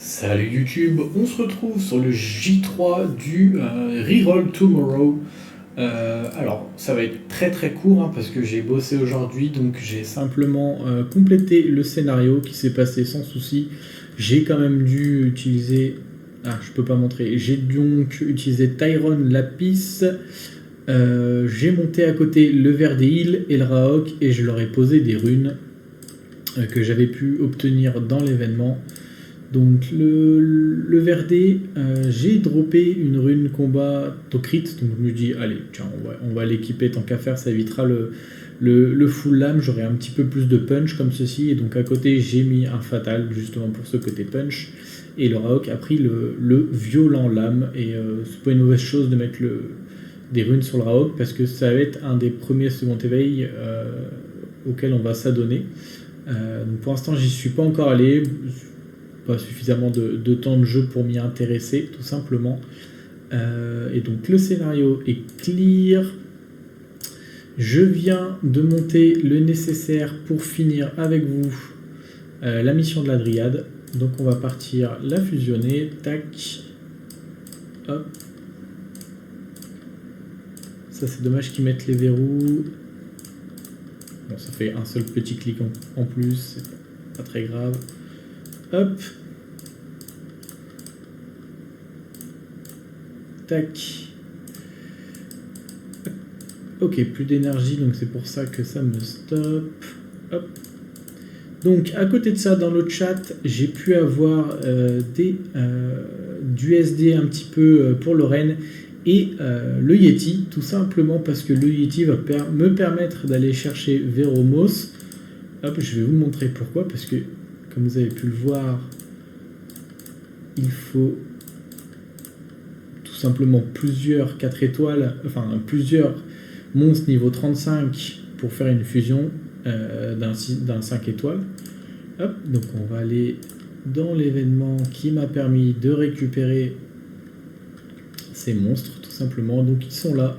Salut YouTube, on se retrouve sur le J3 du Reroll Tomorrow. Alors, ça va être très très court parce que j'ai bossé aujourd'hui, donc j'ai simplement complété le scénario qui s'est passé sans souci. J'ai quand même dû utiliser. Ah, je peux pas montrer. J'ai donc utilisé Tyrone Lapis. J'ai monté à côté le ver des îles et le Raok et je leur ai posé des runes que j'avais pu obtenir dans l'événement. Donc le Verdé, j'ai droppé une rune combat au crit, donc je me dis allez tiens on va l'équiper tant qu'à faire, ça évitera le full lame, j'aurai un petit peu plus de punch comme ceci, et donc à côté j'ai mis un fatal justement pour ce côté punch, et le Raok a pris le violent lame, et c'est pas une mauvaise chose de mettre des runes sur le Raok parce que ça va être un des premiers second éveil auquel on va s'adonner. Donc pour l'instant j'y suis pas encore allé, pas suffisamment de temps de jeu pour m'y intéresser tout simplement. Et donc le scénario est clear. Je viens de monter le nécessaire pour finir avec vous la mission de la Dryade. Donc on va partir la fusionner. Tac. Hop. Ça c'est dommage qu'ils mettent les verrous. Bon, ça fait un seul petit clic en plus, c'est pas très grave. Hop. Tac. Ok, plus d'énergie, donc c'est pour ça que ça me stoppe. Hop. Donc à côté de ça, dans le chat, j'ai pu avoir du SD un petit peu pour Lorraine et le Yeti, tout simplement parce que le Yeti va me permettre d'aller chercher Veromos. Hop, je vais vous montrer pourquoi, parce que comme vous avez pu le voir, il faut tout simplement plusieurs 4 étoiles, enfin plusieurs monstres niveau 35 pour faire une fusion d'un 5 étoiles. Hop, donc on va aller dans l'événement qui m'a permis de récupérer ces monstres tout simplement. Donc ils sont là.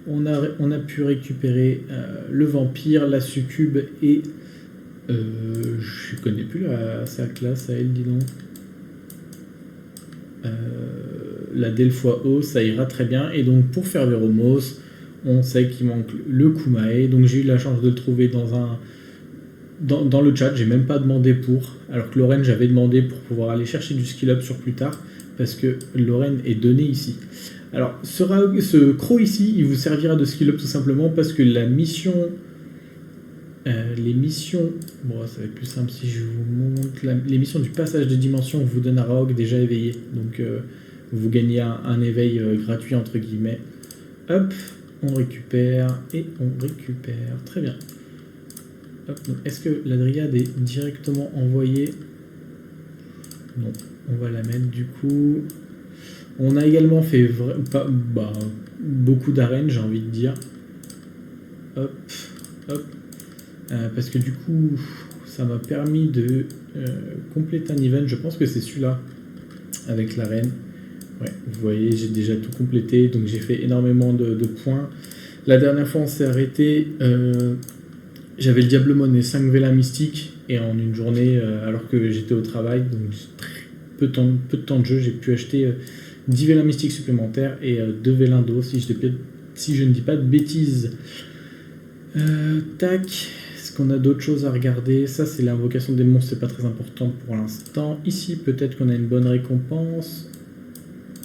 On a pu récupérer le vampire, la succube et je connais plus sa classe à elle, dis donc. La Delphoi ça ira très bien. Et donc pour faire Veromos, on sait qu'il manque le Kumae. Donc j'ai eu la chance de le trouver dans le chat. J'ai même pas demandé pour. Alors que Lorraine, j'avais demandé pour pouvoir aller chercher du skill up sur plus tard. Parce que Lorraine est donné ici. Alors ce croc ici, il vous servira de skill up tout simplement parce que la mission... les missions, bon ça va être plus simple si je vous montre, les missions du passage des dimensions vous donnent un Raog déjà éveillé, donc vous gagnez un éveil gratuit entre guillemets. Hop, on récupère et on récupère, très bien. Est-ce que la Dryade est directement envoyée? Non, on va la mettre du coup. On a également fait beaucoup d'arènes, j'ai envie de dire. Hop, hop. Parce que du coup, ça m'a permis de compléter un event. Je pense que c'est celui-là, avec l'arène. Ouais, vous voyez, j'ai déjà tout complété, donc j'ai fait énormément de points. La dernière fois, on s'est arrêté. J'avais le Diablemon et 5 Vélins mystiques, et en une journée, alors que j'étais au travail, donc peu de temps de jeu, j'ai pu acheter 10 Vélins mystiques supplémentaires et 2 Vélins d'eau, si je ne dis pas de bêtises. Tac. Est-ce qu'on a d'autres choses à regarder? Ça, c'est l'invocation des monstres, c'est pas très important pour l'instant. Ici, peut-être qu'on a une bonne récompense.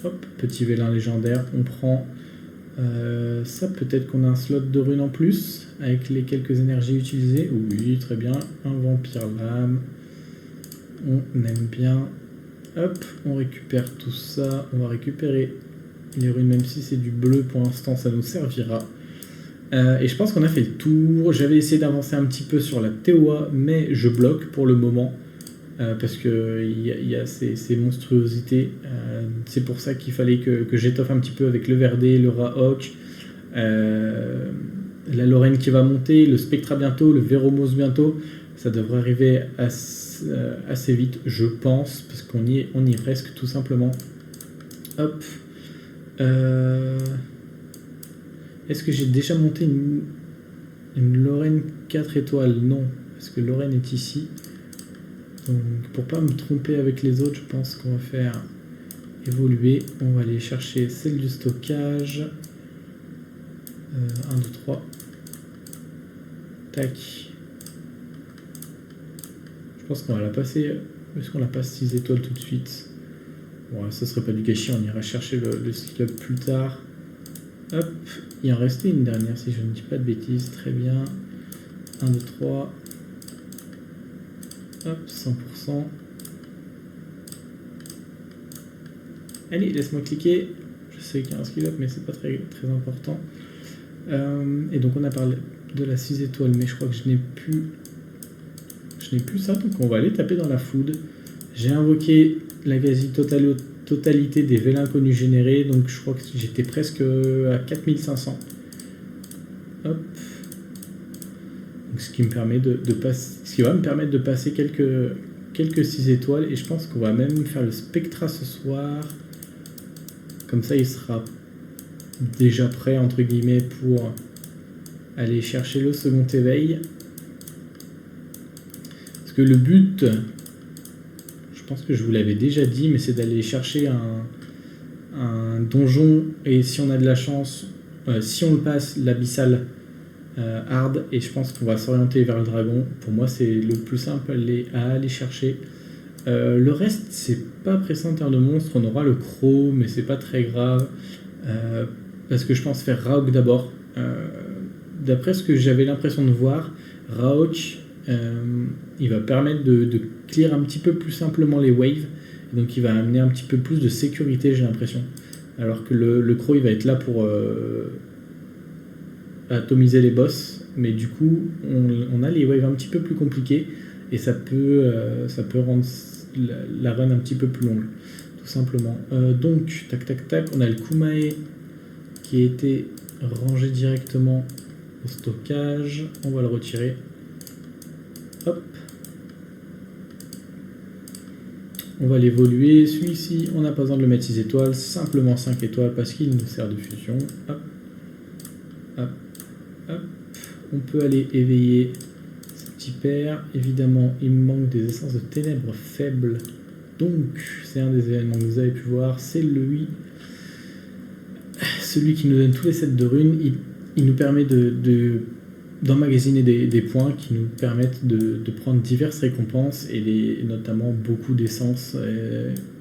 Hop, petit vélin légendaire, on prend. Ça, peut-être qu'on a un slot de runes en plus, avec les quelques énergies utilisées. Oui, très bien. Un vampire lame. On aime bien. Hop, on récupère tout ça. On va récupérer les runes, même si c'est du bleu pour l'instant, ça nous servira. Et je pense qu'on a fait le tour. J'avais essayé d'avancer un petit peu sur la TOA, mais je bloque pour le moment. Parce qu'il y a ces monstruosités. C'est pour ça qu'il fallait que j'étoffe un petit peu avec le Verdé, le Raok, la Lorraine qui va monter, le Spectra bientôt, le Veromos bientôt. Ça devrait arriver assez vite, je pense, parce qu'on y est presque tout simplement. Hop. Est-ce que j'ai déjà monté une Lorraine 4 étoiles? Non, parce que Lorraine est ici. Donc pour pas me tromper avec les autres, je pense qu'on va faire évoluer. On va aller chercher celle du stockage. 1, 2, 3. Tac. Je pense qu'on va la passer. Est-ce qu'on la passe 6 étoiles tout de suite? Bon, ça serait pas du gâchis, on ira chercher le skill up plus tard. Hop, il en restait une dernière si je ne dis pas de bêtises. Très bien. 1, 2, 3. Hop, 100%. Allez, laisse-moi cliquer. Je sais qu'il y a un skill up, mais c'est pas très important. Et donc on a parlé de la 6 étoiles, mais je crois que je n'ai plus ça, donc on va aller taper dans la food. J'ai invoqué la quasi-totalité des vélins connus générés, donc je crois que j'étais presque à 4500. Hop. Donc ce qui va me permettre de passer quelques 6 étoiles, et je pense qu'on va même faire le Spectra ce soir. Comme ça, il sera déjà prêt, entre guillemets, pour aller chercher le second éveil. Parce que le but, je pense que je vous l'avais déjà dit, mais c'est d'aller chercher un donjon, et si on a de la chance, si on le passe, l'abyssal hard, et je pense qu'on va s'orienter vers le dragon. Pour moi, c'est le plus simple à aller chercher. Le reste, c'est pas pressant en termes de monstres. On aura le croc, mais c'est pas très grave. Parce que je pense faire Rauch d'abord. D'après ce que j'avais l'impression de voir, Rauch, il va permettre de clear un petit peu plus simplement les waves. Donc il va amener un petit peu plus de sécurité, j'ai l'impression. Alors que le croc, il va être là pour atomiser les boss. Mais du coup, on a les waves un petit peu plus compliqués. Et ça peut rendre la run un petit peu plus longue, tout simplement. Donc, tac, tac, tac, on a le Kumae qui a été rangé directement au stockage. On va le retirer. Hop. On va l'évoluer. Celui-ci, on n'a pas besoin de le mettre 6 étoiles, simplement 5 étoiles parce qu'il nous sert de fusion. Hop. Hop. Hop. On peut aller éveiller père. Évidemment, il me manque des essences de ténèbres faibles. Donc, c'est un des événements que vous avez pu voir. C'est celui qui nous donne tous les sets de runes. Il nous permet d'emmagasiner des points qui nous permettent de prendre diverses récompenses et notamment beaucoup d'essence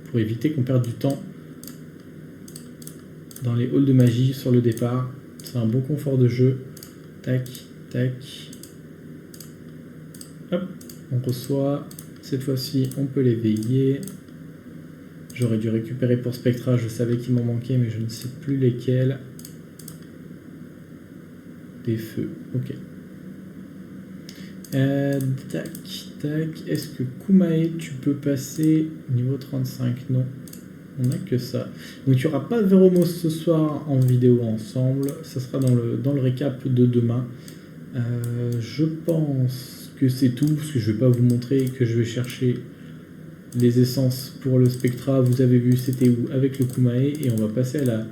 pour éviter qu'on perde du temps dans les halls de magie sur le départ. C'est un bon confort de jeu. Tac, tac. Hop, on reçoit. Cette fois-ci, on peut l'éveiller. J'aurais dû récupérer pour Spectra, je savais qu'il m'en manquait, mais je ne sais plus lesquels. Des feux, ok. Tac, tac. Est-ce que Kumae, tu peux passer niveau 35? Non, on n'a que ça. Donc il n'y aura pas de Veromos ce soir en vidéo ensemble. Ça sera dans le récap de demain. Je pense que c'est tout, parce que je ne vais pas vous montrer que je vais chercher les essences pour le Spectra. Vous avez vu, c'était où avec le Kumae, et on va passer à la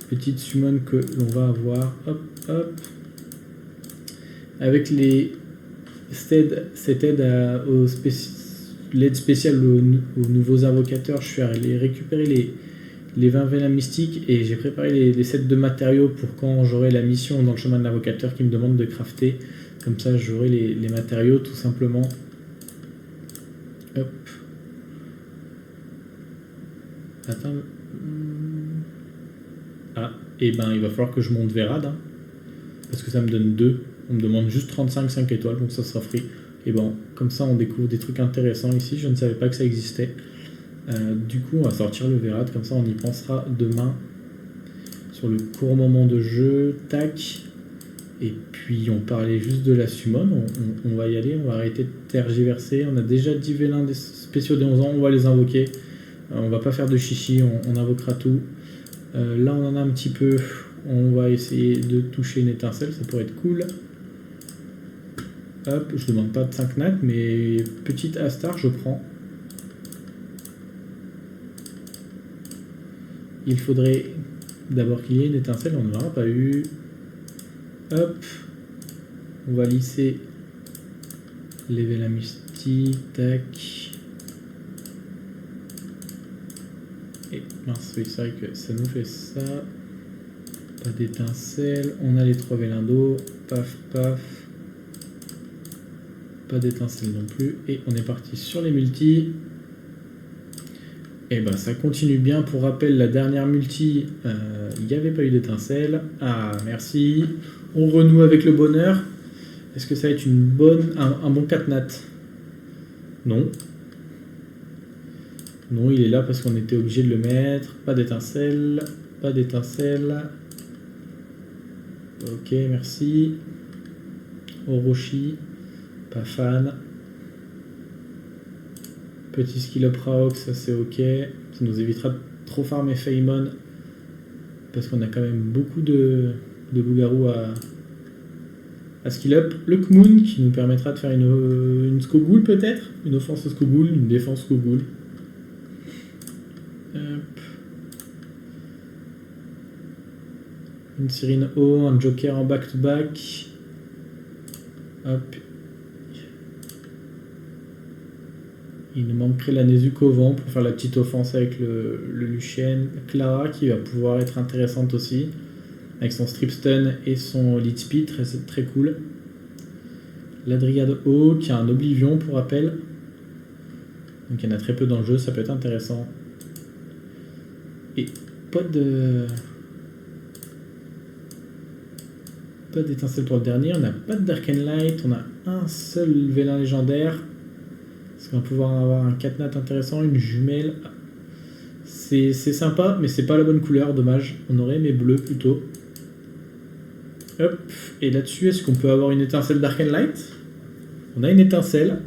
petite summon que l'on va avoir. Hop, hop. Avec cette aide l'aide spéciale aux nouveaux invocateurs, je suis allé récupérer les 20 vélins mystiques, et j'ai préparé les sets de matériaux pour quand j'aurai la mission dans le chemin de l'invocateur qui me demande de crafter. Comme ça, j'aurai les matériaux tout simplement. Hop. Attends. Ah, et ben il va falloir que je monte Vérad. Hein, parce que ça me donne 2. On me demande juste 5 étoiles, donc ça sera free. Et bon, comme ça, on découvre des trucs intéressants ici. Je ne savais pas que ça existait. Du coup, on va sortir le Vérad. Comme ça, on y pensera demain. Sur le court moment de jeu. Tac. Et puis on parlait juste de la summon, on va y aller, on va arrêter de tergiverser. On a déjà 10 vélins spéciaux des 11 ans, on va les invoquer. On va pas faire de chichi, on invoquera tout. Là on en a un petit peu, on va essayer de toucher une étincelle, ça pourrait être cool. Hop, je demande pas de 5 nat, mais petite Astar, je prends. Il faudrait d'abord qu'il y ait une étincelle, on n'en aura pas eu. Hop, on va lisser les vélins mystiques, tac. Et mince, oui, c'est vrai que ça nous fait ça. Pas d'étincelle. On a les 3 vélins d'eau. Paf, paf. Pas d'étincelle non plus. Et on est parti sur les multis. Et ben ça continue bien. Pour rappel, la dernière multi, il n'y avait pas eu d'étincelle. Ah, merci. On renoue avec le bonheur. Est-ce que ça va être un bon 4 nat? Non. Non, il est là parce qu'on était obligé de le mettre. Pas d'étincelle. Pas d'étincelle. Ok, merci. Orochi. Pas fan. Petit skill up Raok, ça c'est ok. Ça nous évitera de trop farmer Feymon. Parce qu'on a quand même beaucoup de loups-garous à skill up. Le Kmoon qui nous permettra de faire une Skogoul peut-être. Une offense Skogoul, une défense Skogoul. Une Sirine O, un Joker en back-to-back. Hop. Il nous manquerait la Nezuko au vent pour faire la petite offense avec le Lucien. Clara qui va pouvoir être intéressante aussi. Avec son strip stun et son lead speed, c'est très cool. La Dryade O qui a un Oblivion pour rappel. Donc il y en a très peu dans le jeu, ça peut être intéressant. Et pas d'étincelle pour le dernier, on n'a pas de Dark and Light, on a un seul vélin légendaire. Est-ce qu'on va pouvoir avoir un 4 nat intéressant, une jumelle? C'est sympa, mais c'est pas la bonne couleur, dommage. On aurait aimé bleu plutôt. Hop, et là-dessus, est-ce qu'on peut avoir une étincelle Dark and Light? On a une étincelle.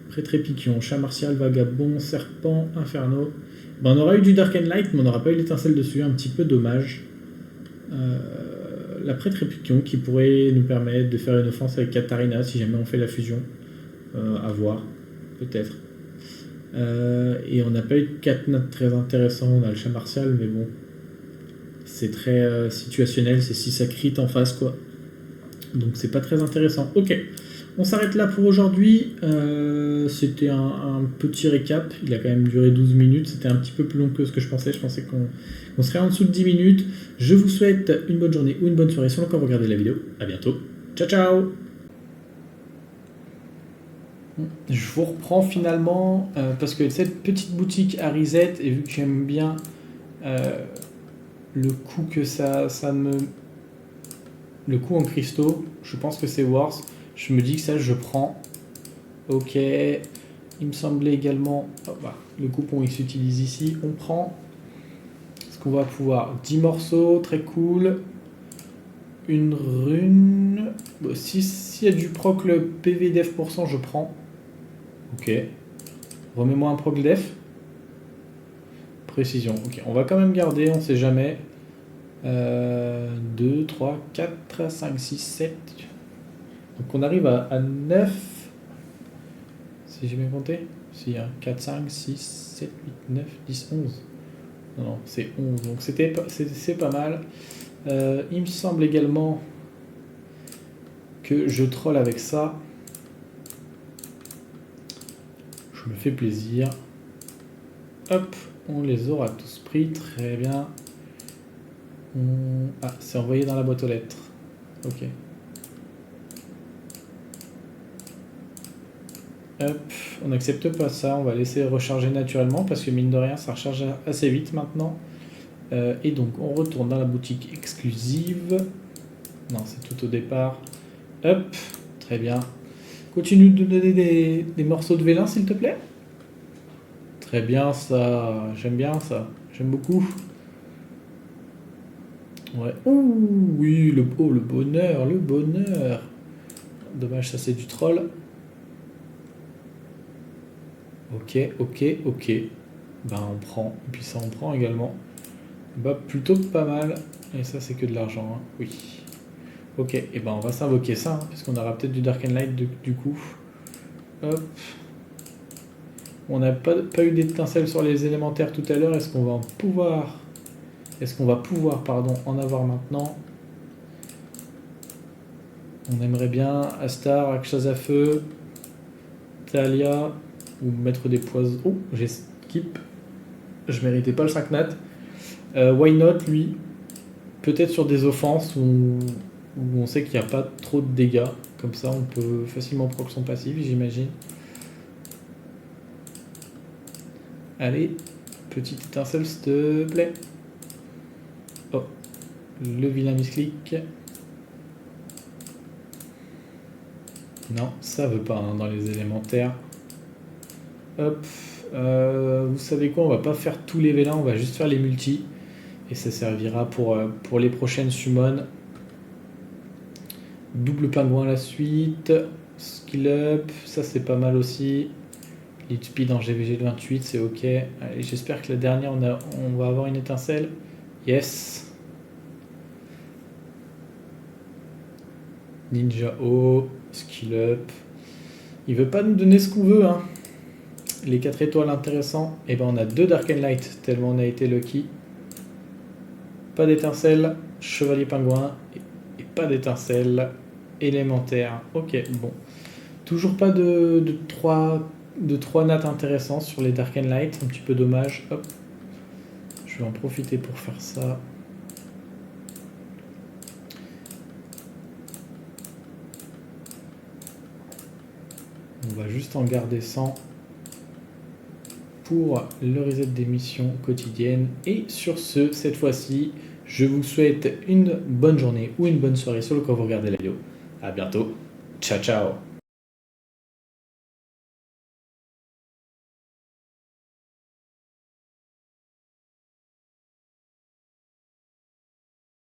Prêtre Piquion, chat martial, vagabond, serpent, inferno. Ben, on aura eu du Dark and Light, mais on n'aura pas eu l'étincelle dessus, un petit peu dommage. La prêtre Piquion qui pourrait nous permettre de faire une offense avec Katarina si jamais on fait la fusion. À voir, peut-être. Et on n'a pas eu de 4 notes très intéressants. On a le chat martial, mais bon, c'est très situationnel. C'est si ça crit en face, quoi. Donc c'est pas très intéressant. Ok, on s'arrête là pour aujourd'hui. C'était un petit récap. Il a quand même duré 12 minutes. C'était un petit peu plus long que ce que je pensais. Je pensais qu'on serait en dessous de 10 minutes. Je vous souhaite une bonne journée ou une bonne soirée selon quand vous regardez la vidéo. À bientôt. Ciao, ciao. Je vous reprends finalement parce que cette petite boutique à Reset, et vu que j'aime bien le coup que ça me... Le coup en cristaux, je pense que c'est worth. Je me dis que ça je prends. Ok. Il me semblait également... Oh, bah, le coupon il s'utilise ici. On prend. Est-ce qu'on va pouvoir 10 morceaux, très cool. Une rune. Bon, s'il y a du proc le PV def %, je prends. Ok. Remets-moi un proc def. Précision. Ok. On va quand même garder, on sait jamais. 2, 3, 4, 5, 6, 7. Donc on arrive à 9. Si j'ai bien compté. Si, hein, 4, 5, 6, 7, 8, 9, 10, 11. Non, c'est 11. Donc c'est pas mal. Il me semble également que je troll avec ça. Je me fais plaisir. Hop, on les aura tous pris. Très bien. Ah, c'est envoyé dans la boîte aux lettres. Ok. Hop, on n'accepte pas ça. On va laisser recharger naturellement parce que mine de rien, ça recharge assez vite maintenant. Et donc, on retourne dans la boutique exclusive. Non, c'est tout au départ. Hop, très bien. Continue de donner des morceaux de vélin, s'il te plaît. Très bien, ça. J'aime bien ça. J'aime beaucoup. Ouais. Ouh, oui, le bonheur, le bonheur. Dommage, ça c'est du troll. Ok, ok, ok. Ben on prend. Et puis ça on prend également. Bah plutôt pas mal. Et ça c'est que de l'argent, hein. Oui. Ok, et ben on va s'invoquer ça, hein, parce qu'on aura peut-être du Dark and Light du coup. Hop. On n'a pas eu d'étincelle sur les élémentaires tout à l'heure. Est-ce qu'on va pouvoir en avoir maintenant? On aimerait bien Astar, Akshaz à feu, Thalia, ou mettre des poisons. Oh, j'ai skip. Je méritais pas le 5 nat. Why not, lui? Peut-être sur des offenses où on sait qu'il n'y a pas trop de dégâts. Comme ça, on peut facilement proc son passif, j'imagine. Allez, petite étincelle, s'il te plaît. Oh, le vilain misclick. Non, ça veut pas hein, dans les élémentaires. Hop, vous savez quoi, on va pas faire tous les vélins, on va juste faire les multis. Et ça servira pour les prochaines summons. Double pingouin à la suite. Skill up, ça c'est pas mal aussi. Lead speed en GVG de 28, c'est ok. Allez, j'espère que la dernière, on va avoir une étincelle. Yes. Ninja O, skill up. Il veut pas nous donner ce qu'on veut, hein. Les 4 étoiles intéressants. Et ben on a 2 Dark and Light, tellement on a été lucky. Pas d'étincelle, chevalier pingouin. Et pas d'étincelle, élémentaire. Ok, bon. Toujours pas de 3 nattes intéressants sur les Dark and Light, un petit peu dommage. Hop. Je vais en profiter pour faire ça. On va juste en garder 100 pour le reset des missions quotidiennes. Et sur ce, cette fois-ci, je vous souhaite une bonne journée ou une bonne soirée selon quand vous regardez la vidéo. A bientôt. Ciao, ciao.